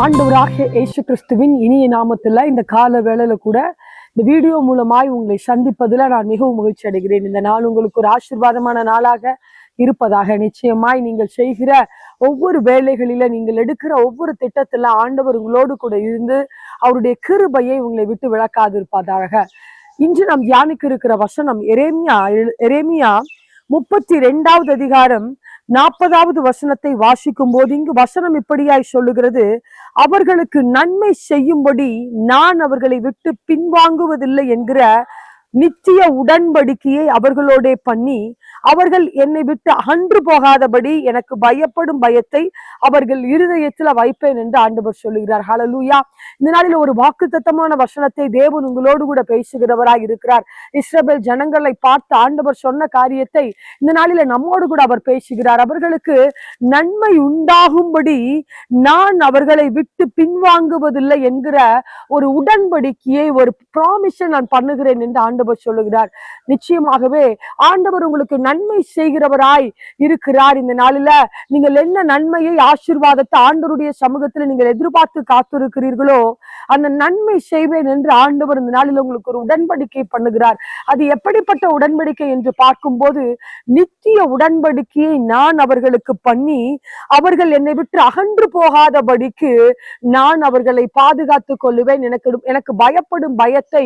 ஆண்டவராகிய இயேசு கிறிஸ்துவின் இனிய நாமத்துல இந்த கால வேளையில கூட இந்த வீடியோ மூலமாய் உங்களை சந்திப்பதில் நான் மிகவும் மகிழ்ச்சி அடைகிறேன். இந்த நாள் உங்களுக்கு ஒரு ஆசீர்வாதமான நாளாக இருப்பதாக. நிச்சயமாய் நீங்கள் செய்கிற ஒவ்வொரு வேலைகளில, நீங்கள் எடுக்கிற ஒவ்வொரு திட்டத்துல ஆண்டவர் உங்களோடு கூட இருந்து அவருடைய கிருபையை உங்களை விட்டு விளக்காது இருப்பதாக. இன்று நாம் தியானிக்க இருக்கிற வசனம் எரேமியா 32வது அதிகாரம் 40வது வசனத்தை வாசிக்கும் போது இங்கு வசனம் இப்படியாய் சொல்லுகிறது: அவர்களுக்கு நன்மை செய்யும்படி நான் அவர்களை விட்டு பின்வாங்குவதில்லை என்கிற நித்திய உடன்படிக்கையை அவர்களோட பண்ணி, அவர்கள் என்னை விட்டு அகன்று போகாதபடி எனக்கு பயப்படும் பயத்தை அவர்கள் இருதயத்துல வைப்பேன் என்று ஆண்டவர் சொல்லுகிறார். ஹல்லேலூயா. இந்த நாளில் ஒரு வாக்குத்தத்தமான வசனத்தை தேவன் உங்களோடு கூட பேசுகிறவராய் இருக்கிறார். இஸ்ரவேல் ஜனங்களை பார்த்து ஆண்டவர் சொன்ன காரியத்தை இந்த நாளில நம்மோடு கூட அவர் பேசுகிறார். அவர்களுக்கு நன்மை உண்டாகும்படி நான் அவர்களை விட்டு பின்வாங்குவதில்லை என்கிற ஒரு உடன்படிக்கையை, ஒரு ப்ராமிஸை நான் பண்ணுகிறேன் என்று ஆண்டவர் சொல்லுகிறார். நிச்சயமாகவே ஆண்டவர் உங்களுக்கு நன்மை செய்கிறவராய் இருக்கிறார். இந்த நாளில நீங்கள் என்ன நன்மையை, ஆசீர்வாதத்தை ஆண்டவருடைய சமூகத்தில் நீங்கள் எதிர்பார்த்து காத்திருக்கிறீர்களோ அந்த நன்மை செய்வேன் என்று ஆண்டவர் இந்த நாளில் உங்களுக்கு ஒரு உடன்படிக்கை பண்ணுகிறார். அது எப்படிப்பட்ட உடன்படிக்கை என்று பார்க்கும்போது, நித்திய உடன்படிக்கையை நான் அவர்களுக்கு பண்ணி அவர்கள் என்னை விட்டு அகன்று போகாதபடிக்கு நான் அவர்களை பாதுகாத்துக் கொள்ளுவேன். எனக்கு பயப்படும் பயத்தை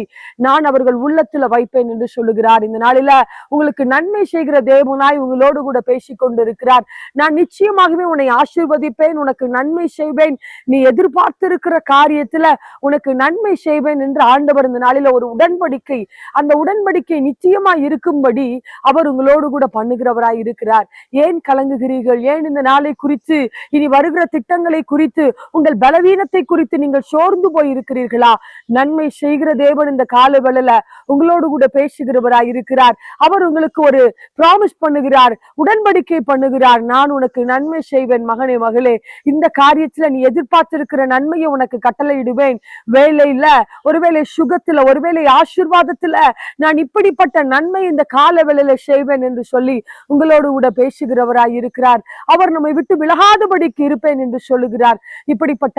நான் அவர்கள் உள்ளத்துல வைப்பேன் என்று சொல்லுகிறார். இந்த நாளில உங்களுக்கு நன்மை செய்கிற தேவனாய் உங்களோடு கூட பேசிக் கொண்டிருக்கிறார். நான் நிச்சயமாகவே உன்னை ஆசீர்வதிப்பேன், உனக்கு நன்மை செய்வேன், நீ எதிர்பார்த்திருக்கிற காரியத்துல உனக்கு நன்மை செய்வேன் என்று ஆண்டவர் இந்த நாளில ஒரு உடன்படிக்கை, அந்த உடன்படிக்கை நிச்சயமா இருக்கும்படி அவர் உங்களோடு கூட பண்ணுகிறவராய் இருக்கிறார். ஏன் கலங்குகிறீர்கள்? ஏன் இந்த நாளை குறித்து, இனி வருகிற திட்டங்களை குறித்து, உங்கள் பலவீனத்தை குறித்து நீங்கள் சோர்ந்து போய் இருக்கிறீர்களா? நன்மை செய்கிற தேவன் இந்த கால வேளையில உங்களோடு கூட பேசுகிறவராய் இருக்கிறார். அவர் உங்களுக்கு ஒரு ப்ராமிஸ் பண்ணுகிறார், உடன்படிக்கை பண்ணுகிறார். நான் உனக்கு நன்மை செய்வேன் மகனே, மகளே. இந்த காரியத்துல நீ எதிர்பார்த்திருக்கிற நன்மையை உனக்கு கட்டளையிடுவேன். வேலையில, ஒருவேளை சுகத்துல, ஒருவேளை ஆசீர்வாதத்துல நான் இப்படிப்பட்ட நன்மை இந்த கால வேளையில செய்வேன் என்று சொல்லி உங்களோடு கூட பேசுகிறவராய் இருக்கிறார். அவர் நம்மை விட்டு விலகாதபடிக்கு இருப்பேன் என்று சொல்லுகிறார். இப்படிப்பட்ட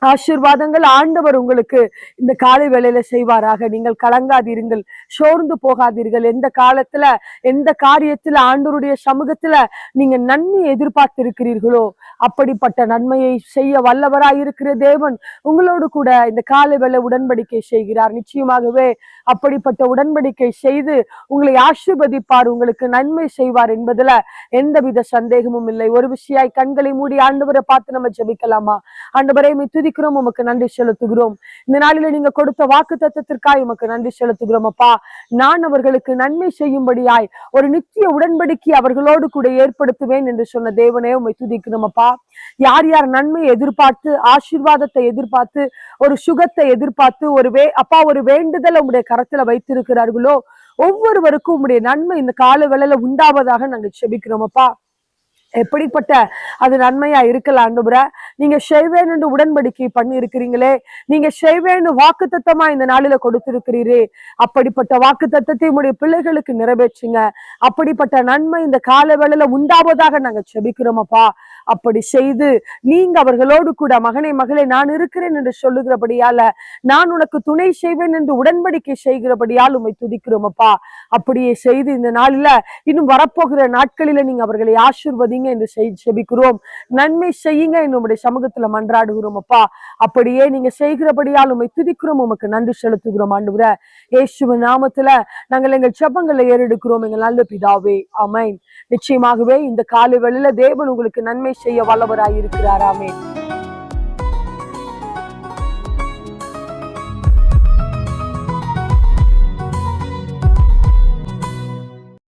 ஆசீர்வாதங்கள் ஆண்டவர் உங்களுக்கு இந்த காலை வேளையில செய்வாராக. நீங்கள் கலங்காதீர்கள், சோர்ந்து போகாதீர்கள். எந்த காலத்துல, எந்த காரியத்துல ஆண்டவருடைய சமூகத்துல நீங்க நன்மையை எதிர்பார்த்திருக்கிறீர்களோ அப்படிப்பட்ட நன்மையை செய்ய வல்லவராய் இருக்கிற தேவன் உங்களோடு கூட இந்த காலை வேளை உடன்படிக்கை செய்கிறார். நிச்சயமாகவே அப்படிப்பட்ட உடன்படிக்கை செய்து உங்களை ஆசீர்வதிப்பார், உங்களுக்கு நன்மை செய்வார் என்பதுல எந்தவித சந்தேகமும் இல்லை. ஒரு விஷயாய் கண்களை மூடி ஆண்டவரை பார்த்து நம்ம ஜெபிக்கலாமா? ஆண்டவரை துதிக்கிறோம், உமக்கு நன்றி செலுத்துகிறோம். இந்த நாளில நீங்க கொடுத்த வாக்கு தத்தத்திற்காய் உமக்கு நன்றி செலுத்துகிறோம் அப்பா. நான் அவர்களுக்கு நன்மை செய்யும்படியாய் ஒரு நித்திய உடன்படிக்கை அவர்களோடு கூட ஏற்படுத்துவேன் என்று சொன்ன தேவனே உம்மை துதிக்கிறோம் அப்பா. யார் யார் நன்மையை எதிர்பார்த்து, ஆசீர்வாதத்தை எதிர்பார்த்து, ஒரு சுகத்தை எதிர்பார்த்து, ஒரு வேண்டுதல் உங்களுடைய கரத்துல வைத்திருக்கிறார்களோ ஒவ்வொருவருக்கும் உங்களுடைய நன்மை இந்த கால வேளையில உண்டாவதாக நாங்கள் செபிக்கிறோம் அப்பா. எப்படிப்பட்ட அது நன்மையா இருக்கலாம் ஆண்டவரே. நீங்க செய்வேன் என்று உடன்படிக்கை பண்ணி இருக்கிறீங்களே, நீங்க செய்வேன்னு வாக்கு தத்தமா இந்த நாளில கொடுத்திருக்கிறீரே, அப்படிப்பட்ட வாக்கு தத்தத்தை உங்களுடைய பிள்ளைகளுக்கு நிறைவேற்றுங்க. அப்படிப்பட்ட நன்மை இந்த கால வேளையில உண்டாவதாக நாங்க செபிக்கிறோம் அப்பா. அப்படி செய்து நீங்க அவர்களோடு கூட மகனே, மகளே, நான் இருக்கிறேன் என்று சொல்லுகிறபடியால, நான் உனக்கு துணை செய்வேன் என்று உடன்படிக்கை செய்கிறபடியால் உம்மை துதிக்கிறோம் அப்பா. அப்படியே செய்து இந்த நாளில, இன்னும் வரப்போகிற நாட்களில நீங்க அவர்களை ஆசீர்வதிங்க என்று செபிக்கிறோம். நன்மை செய்யுங்க என்று உம்முடைய சமூகத்துல மன்றாடுகிறோம் அப்பா. அப்படியே நீங்க செய்கிறபடியால் உம்மை துதிக்கிறோம், உமக்கு நன்றி செலுத்துகிறோம் ஆண்டவரே. இயேசுவின் நாமத்துல நாங்கள் எங்கள் ஜெபங்களை ஏறெடுக்கிறோம் எங்கள் நல்ல பிதாவே, ஆமென். நிச்சயமாகவே இந்த காலை வேளையில தேவன் உங்களுக்கு நன்மை செய்ய வல்லவராய் இருக்கிறார். ஆமென்.